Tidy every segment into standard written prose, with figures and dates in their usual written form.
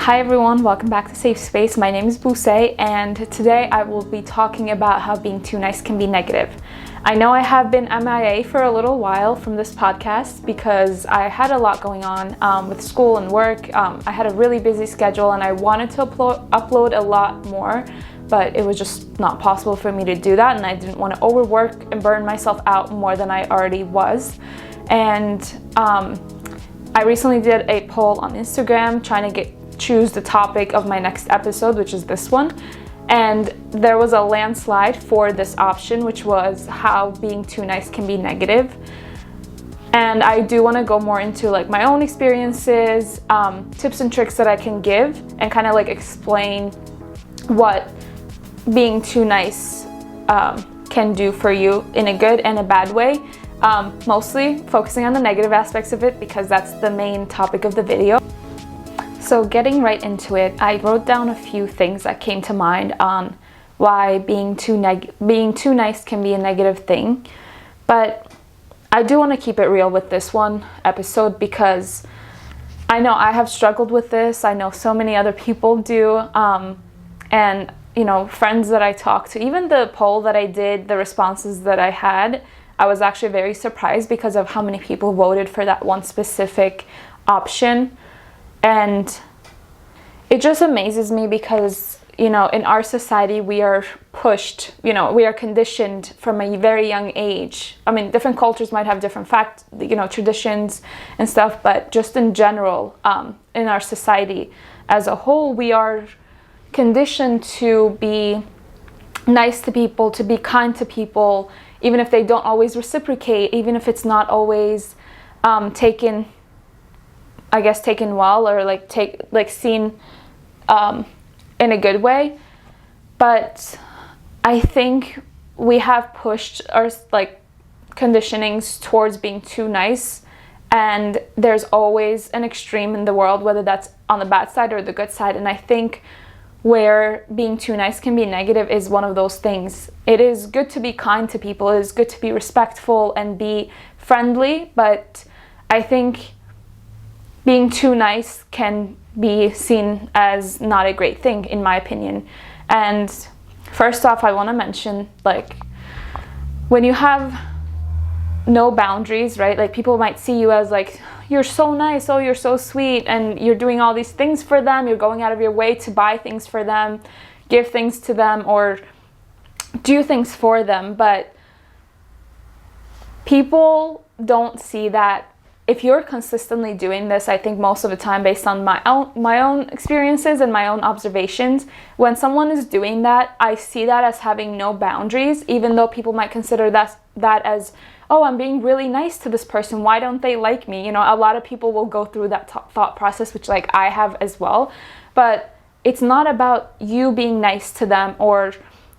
Hi everyone, welcome back to Safe Space. My name is Buse, and today I will be talking about how being too nice can be negative. I know I have been MIA for a little while from this podcast because I had a lot going on with school and work. I had a really busy schedule and I wanted to upload a lot more, but it was just not possible for me to do that, and I didn't want to overwork and burn myself out more than I already was. And I recently did a poll on Instagram trying to choose the topic of my next episode, which is this one, and there was a landslide for this option, which was how being too nice can be negative. And I do want to go more into like my own experiences, tips and tricks that I can give, and kind of like explain what being too nice can do for you in a good and a bad way, mostly focusing on the negative aspects of it because that's the main topic of the video. So getting right into it, I wrote down a few things that came to mind on why being too nice can be a negative thing. But I do want to keep it real with this one episode because I know I have struggled with this. I know so many other people do. And you know, friends that I talk to, even the poll that I did, the responses that I had, I was actually very surprised because of how many people voted for that one specific option. And it just amazes me because, you know, in our society, we are pushed, you know, we are conditioned from a very young age. I mean, different cultures might have different traditions and stuff, but just in general, in our society as a whole, we are conditioned to be nice to people, to be kind to people, even if they don't always reciprocate, even if it's not always taken well, or seen in a good way. But I think we have pushed our conditionings towards being too nice, and there's always an extreme in the world, whether that's on the bad side or the good side. And I think where being too nice can be negative is one of those things. It is good to be kind to people, it is good to be respectful and be friendly, but I think being too nice can be seen as not a great thing, in my opinion. And first off, I want to mention, when you have no boundaries, right? Like, people might see you as you're so nice, oh, you're so sweet, and you're doing all these things for them, you're going out of your way to buy things for them, give things to them, or do things for them. But people don't see that if you're consistently doing this. I think most of the time, based on my own experiences and my own observations, when someone is doing that, I see that as having no boundaries, even though people might consider that as, oh, I'm being really nice to this person, why don't they like me? You know, a lot of people will go through that thought process, which I have as well. But it's not about you being nice to them or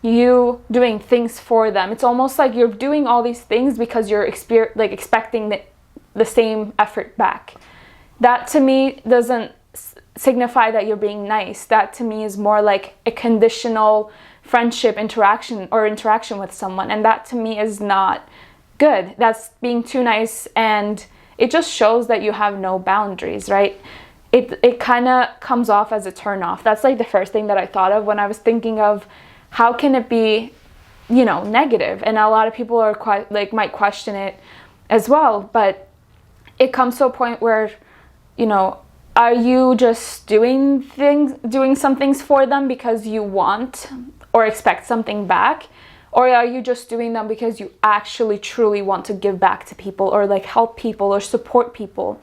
you doing things for them. It's almost like you're doing all these things because you're expecting the same effort back. That to me doesn't signify that you're being nice. That to me is more like a conditional friendship interaction with someone, and that to me is not good. That's being too nice, and it just shows that you have no boundaries, right? It kind of comes off as a turn off. That's the first thing that I thought of when I was thinking of how can it be, negative. And a lot of people are might question it as well, but it comes to a point where, are you just doing some things for them because you want or expect something back? Or are you just doing them because you actually truly want to give back to people or help people or support people?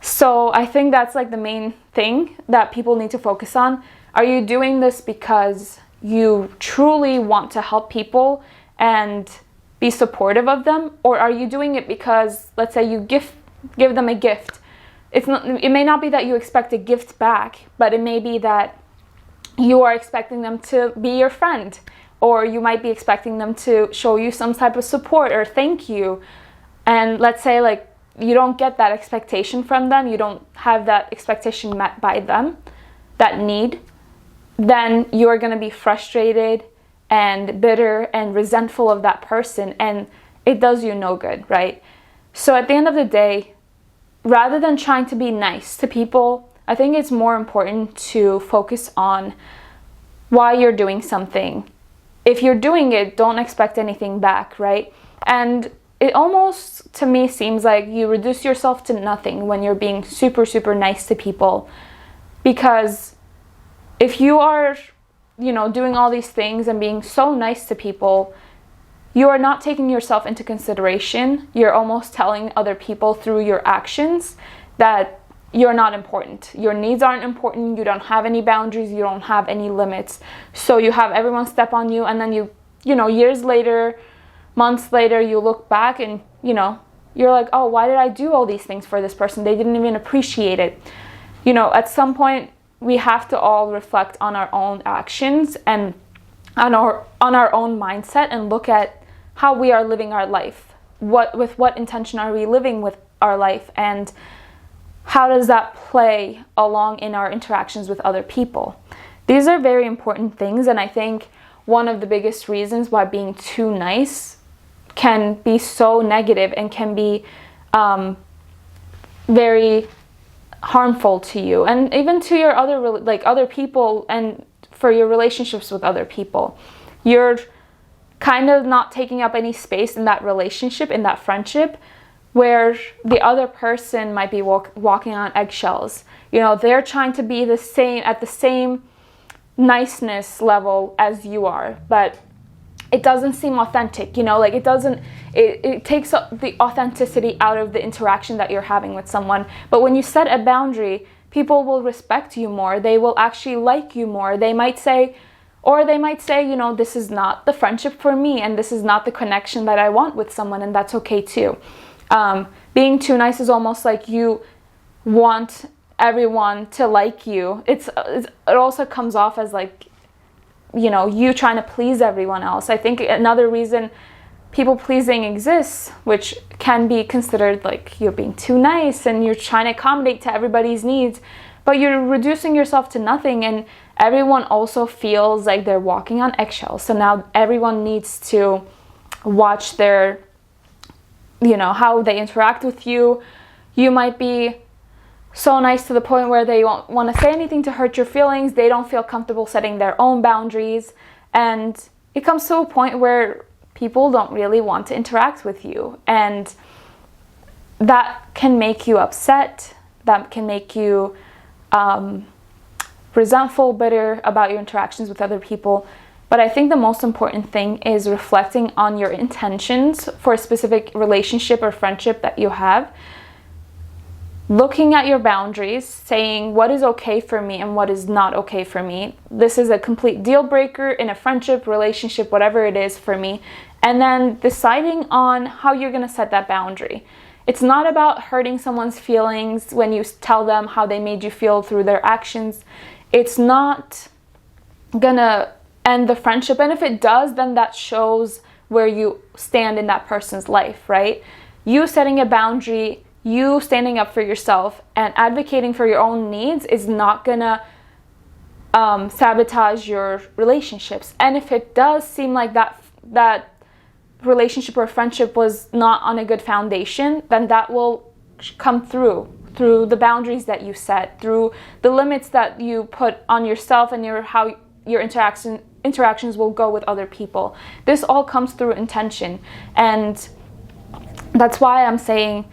So I think that's the main thing that people need to focus on. Are you doing this because you truly want to help people and be supportive of them? Or are you doing it because, let's say, you give them a gift? It may not be that you expect a gift back, but it may be that you are expecting them to be your friend, or you might be expecting them to show you some type of support or thank you. And let's say you don't get that expectation from them, you don't have that expectation met by them, that need, then you are going to be frustrated and bitter and resentful of that person, and it does you no good, right? So at the end of the day, rather than trying to be nice to people, I think it's more important to focus on why you're doing something. If you're doing it, don't expect anything back, right? And it almost, to me, seems like you reduce yourself to nothing when you're being super, super nice to people. Because if you are, doing all these things and being so nice to people, you are not taking yourself into consideration. You're almost telling other people through your actions that you're not important. Your needs aren't important. You don't have any boundaries. You don't have any limits. So you have everyone step on you, and then years later, months later, you look back and, you're like, oh, why did I do all these things for this person? They didn't even appreciate it. At some point, we have to all reflect on our own actions and on our own mindset and look at how we are living our life. With what intention are we living with our life, and how does that play along in our interactions with other people? These are very important things, and I think one of the biggest reasons why being too nice can be so negative and can be very harmful to you, and even to your other people, and for your relationships with other people. You're kind of not taking up any space in that relationship, in that friendship, where the other person might be walking on eggshells. They're trying to be at the same niceness level as you are, but it doesn't seem authentic. It takes the authenticity out of the interaction that you're having with someone. But when you set a boundary, people will respect you more. They will actually like you more. They might say, this is not the friendship for me, and this is not the connection that I want with someone, and that's okay too. Being too nice is almost like you want everyone to like you. It also comes off as like, you trying to please everyone else. I think another reason people pleasing exists, which can be considered like you're being too nice and you're trying to accommodate to everybody's needs, but you're reducing yourself to nothing, and everyone also feels like they're walking on eggshells. So now everyone needs to watch their how they interact with you. You might be so nice to the point where they won't want to say anything to hurt your feelings. They don't feel comfortable setting their own boundaries. And it comes to a point where people don't really want to interact with you. And that can make you upset. That can make you resentful, bitter about your interactions with other people. But I think the most important thing is reflecting on your intentions for a specific relationship or friendship that you have. Looking at your boundaries, saying what is okay for me and what is not okay for me. This is a complete deal breaker in a friendship, relationship, whatever it is for me. And then deciding on how you're going to set that boundary. It's not about hurting someone's feelings when you tell them how they made you feel through their actions. It's not gonna end the friendship, and if it does, then that shows where you stand in that person's life, right? You setting a boundary, you standing up for yourself and advocating for your own needs is not gonna sabotage your relationships. And if it does seem like that relationship or friendship was not on a good foundation, then that will come through the boundaries that you set, through the limits that you put on yourself, and how your interactions will go with other people. This all comes through intention, and that's why I'm saying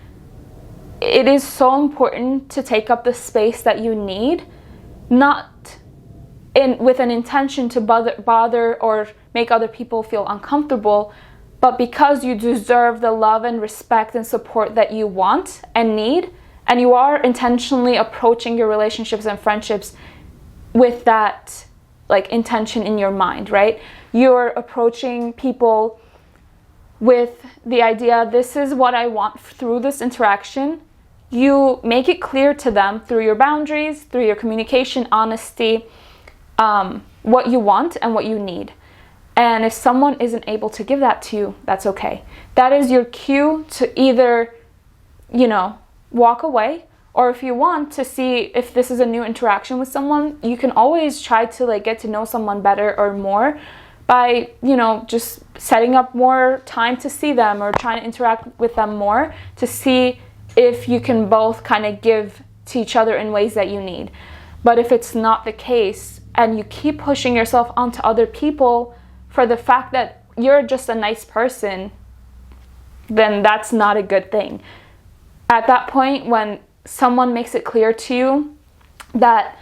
it is so important to take up the space that you need, not with an intention to bother or make other people feel uncomfortable, but because you deserve the love and respect and support that you want and need, and you are intentionally approaching your relationships and friendships with that intention in your mind, right? You're approaching people with the idea, this is what I want through this interaction. You make it clear to them through your boundaries, through your communication, honesty, what you want and what you need. And if someone isn't able to give that to you, that's okay. That is your cue to either, walk away, or if you want to see if this is a new interaction with someone, you can always try to get to know someone better or more by, just setting up more time to see them or trying to interact with them more to see if you can both kind of give to each other in ways that you need. But if it's not the case and you keep pushing yourself onto other people for the fact that you're just a nice person, then that's not a good thing. At that point, when someone makes it clear to you that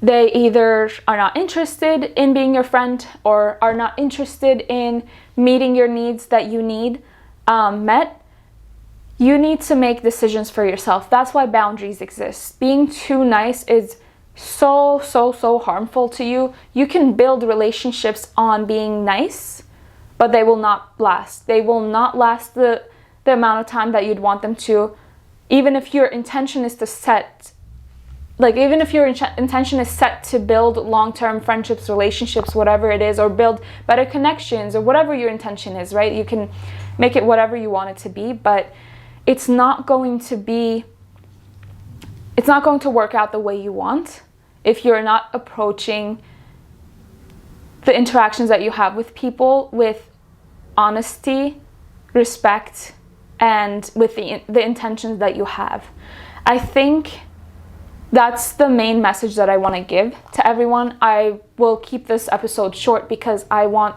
they either are not interested in being your friend or are not interested in meeting your needs that you need met, you need to make decisions for yourself. That's why boundaries exist. Being too nice is so harmful to you. You can build relationships on being nice, but they will not last. They will not last the amount of time that you'd want them to, even if your intention is to set, even if your intention is set to build long-term friendships, relationships, whatever it is, or build better connections, or whatever your intention is, right? You can make it whatever you want it to be, but it's not going to work out the way you want if you're not approaching the interactions that you have with people with honesty, respect, and with the intentions that you have. I think that's the main message that I want to give to everyone. I will keep this episode short because I want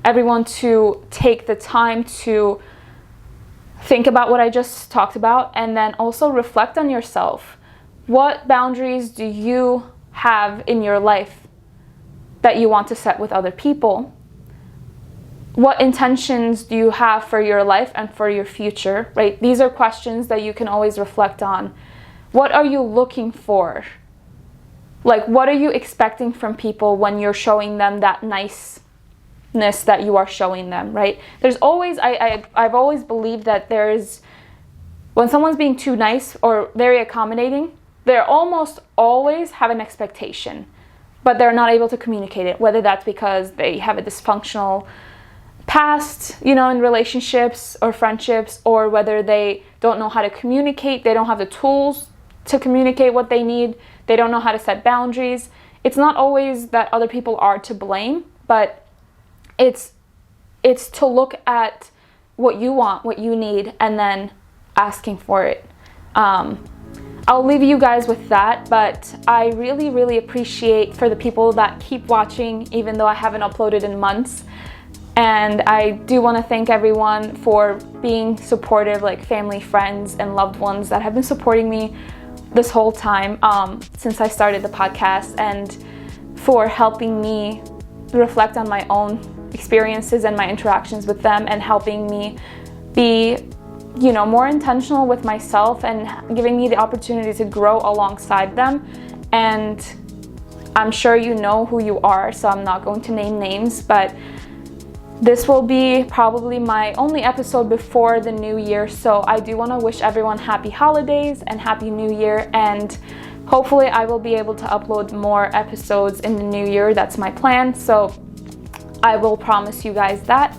everyone to take the time to think about what I just talked about, and then also reflect on yourself. What boundaries do you have in your life that you want to set with other people? What intentions do you have for your life and for your future, right? These are questions that you can always reflect on. What are you looking for? What are you expecting from people when you're showing them that niceness that you are showing them, right? There's always, I've always believed that when someone's being too nice or very accommodating, they almost always have an expectation, but they're not able to communicate it, whether that's because they have a dysfunctional past, in relationships or friendships, or whether they don't know how to communicate, they don't have the tools to communicate what they need, they don't know how to set boundaries. It's not always that other people are to blame, but it's to look at what you want, what you need, and then asking for it. I'll leave you guys with that, but I really appreciate for the people that keep watching, even though I haven't uploaded in months. And I do want to thank everyone for being supportive, family, friends, and loved ones that have been supporting me this whole time since I started the podcast, and for helping me reflect on my own experiences and my interactions with them, and helping me be, more intentional with myself, and giving me the opportunity to grow alongside them. And I'm sure you know who you are, so I'm not going to name names, but this will be probably my only episode before the new year, so I do want to wish everyone happy holidays and happy new year, and hopefully I will be able to upload more episodes in the new year. That's my plan, so I will promise you guys that,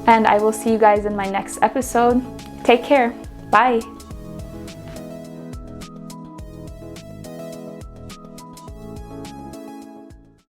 and I will see you guys in my next episode. Take care. Bye.